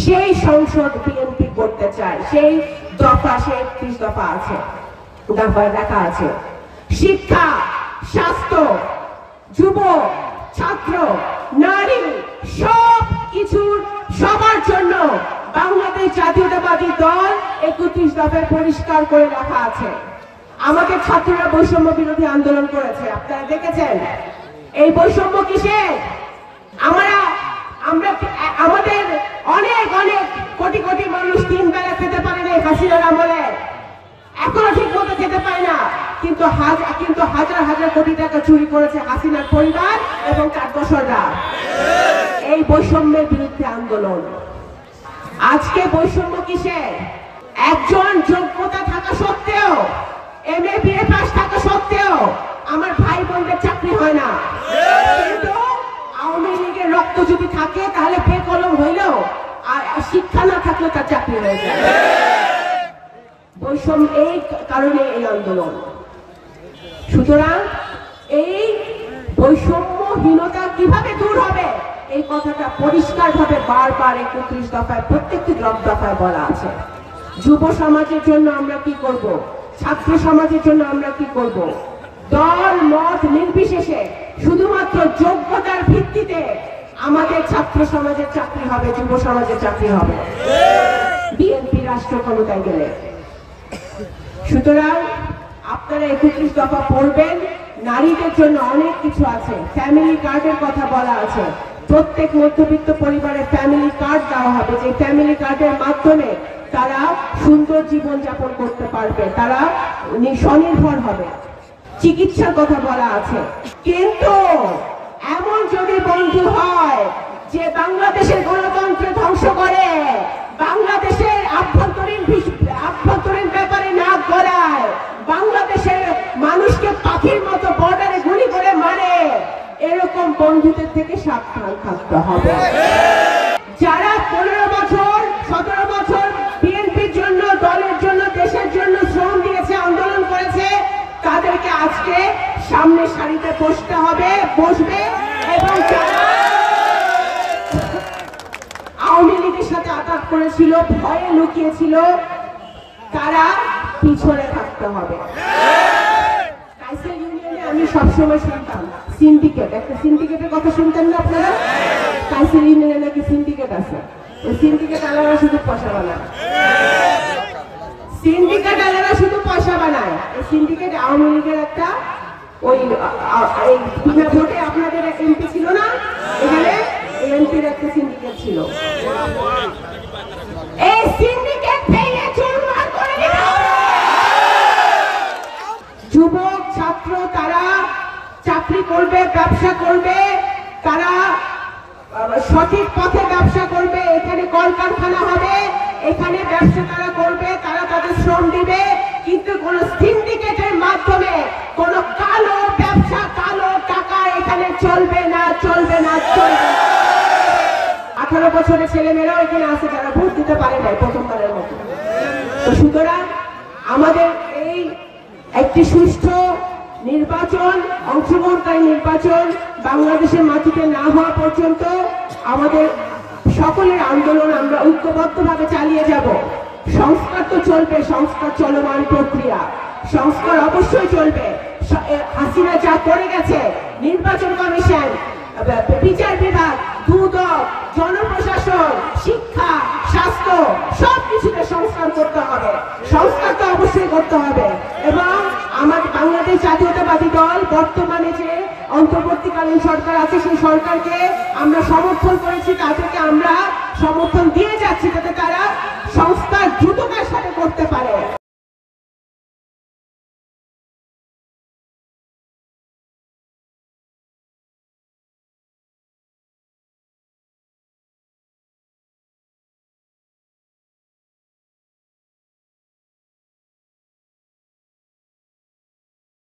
সেই সংসদ বিএনপি করতে চায়। সেই দফা, সেই 31 দফা আছে, দফায় দেখা আছে শিক্ষা, স্বাস্থ্য, যুব, ছাত্র, নারী সব কিছুর সবার জন্য বাংলাদেশ জাতীয়তাবাদী দল 31 দফায় পরিষ্কার করে রাখা আছে। আমাদের ছাত্ররা বৈষম্য বিরোধী আন্দোলন করেছে, আপনারা দেখেছেন। এই বৈষম্য কিসের? আমাদের অনেক অনেক কোটি কোটি মানুষ 3 বেলা খেতে পারে না হাসিনার আমলে, এখনো ঠিক মতো খেতে পায় না, কিন্তু হাজার হাজার কোটি টাকা চুরি করেছে হাসিনার পরিবার এবং তার দোসররা। এই বৈষম্যের বিরুদ্ধে আন্দোলন। আজকে বৈষম্য কিসের? একজন যোগ্যতা থাকা সত্ত্বেও, MA BA পাস থাকা সত্ত্বেও আমার ভাই বোনদের চাকরি হয় না, কিন্তু আওয়ামী লীগের রক্ত যদি থাকে তাহলে বেকলম হইলেও আর শিক্ষা না থাকলে তার চাকরি হয়ে যায়। বৈষম্য, এই কারণে এই আন্দোলন। সুতরাং এই বৈষম্যহীনতা কিভাবে দূর হবে এই কথাটা পরিষ্কার ভাবে বারবার 31 দফায় প্রত্যেকটি দফায় বলা আছে। যুব সমাজের জন্য আমরা কি করব, ছাত্র সমাজের জন্য আমরা কি করব, দল মত নির্বিশেষে শুধুমাত্র যোগ্যতার ভিত্তিতে আমাদের ছাত্র সমাজের চাকরি হবে, যুব সমাজের চাকরি হবে বিএনপি রাষ্ট্র ক্ষমতায় গেলে। সুতরাং আপনারা 31 দফা পড়বেন। নারীদের জন্য অনেক কিছু আছে, ফ্যামিলি কার্ডের কথা বলা আছে। প্রত্যেক মধ্যবিত্ত পরিবারে ফ্যামিলি কার্ড দেওয়া হবে, যে ফ্যামিলি কার্ডের মাধ্যমে তারা সুন্দর জীবন যাপন করতে পারবে, তারা স্বনির্ভর হবে। চিকিৎসার কথা বলা আছে। কিন্তু এমন যদি বন্ধু হয় যে বাংলাদেশের গণতন্ত্র ধ্বংস করে, বাংলাদেশের আভ্যন্তরীণ ব্যাপারে নাক গলায়, বাংলাদেশের মানুষকে পাখির মতো বর্ডারে গুলি করে মারে, এরকম বন্ধুদের থেকে সাবধান থাকতে হবে। যারা 15 বছর 17 বছর বিএনপির জন্য, দলের জন্য, দেশের জন্য শ্রম দিয়েছে, আন্দোলন করেছে, তাদেরকে আজকে সামনে সারিতে বসবে এবং যারা আওয়ামী লীগের সাথে আঘাত করেছিল, ভয়ে লুকিয়েছিল, তারা পিছনে থাকতে হবে। কাইসেল ইউনিয়নে আমি সবসময় শুনতাম সিন্ডিকেট, একটা সিন্ডিকেটের কথা শুনতেন না আপনারা? কাইসেল ইউনিয়নে নাকি সিন্ডিকেট আছে। ওই সিন্ডিকেট আলাদা শুধু পয়সা বানায়, সিন্ডিকেট আলাদা শুধু পয়সা বানায়। এই সিন্ডিকেট আওয়ামী লীগের একটা, ওই ভোটে আপনাদের এমপি ছিল না, এখানে এমপির একটা সিন্ডিকেট ছিল। এই সিন্ডিকেট ভেঙে চুরমার করে দিতে হবে। যুবক ছাত্র তারা চাকরি করবে, ব্যবসা করবে, তারা সঠিক পথে ব্যবসা করবে, এখানে কলকারখানা হবে, এখানে ব্যবসা তারা করবে, তারা তাদের শ্রম দিবে, কিন্তু কোন সিন্ডিকেটের মাধ্যমে কোন কালো ব্যবসা, কালো টাকা এখানে চলবে না, চলবে না, চলবে না। 18 বছরের ছেলেমেয়েরাও এখানে আছে যারা ভোট দিতে পারে নাই প্রথমবারের মতো। তো সুতরাং আমাদের এই একটি সুষ্ঠু নির্বাচন, অংশগ্রহণকারী নির্বাচন বাংলাদেশের মাটিতে না হওয়া পর্যন্ত আমাদের সকলের আন্দোলন আমরা ঐক্যবদ্ধভাবে চালিয়ে যাব। সংস্কার তো চলবে, সংস্কার চলমান প্রক্রিয়া, সংস্কার অবশ্যই চলবে। হাসিনা যা করে গেছে, নির্বাচন কমিশন, বিচার বিভাগ, দুদক, জনপ্রশাসন, শিক্ষা, স্বাস্থ্য সবকিছুতে সংস্কার করতে হবে। সংস্কার তো অবশ্যই করতে হবে। এবং আমাদের বাংলাদেশ জাতীয়তাবাদী দল বর্তমানে যে অন্তর্বর্তীকালীন সরকার আছে, সেই সরকারকে আমরা সমর্থন করেছি, তাদেরকে আমরা সমর্থন দিয়ে যাচ্ছি যাতে তারা সংস্কার দ্রুততার সাথে করতে পারে।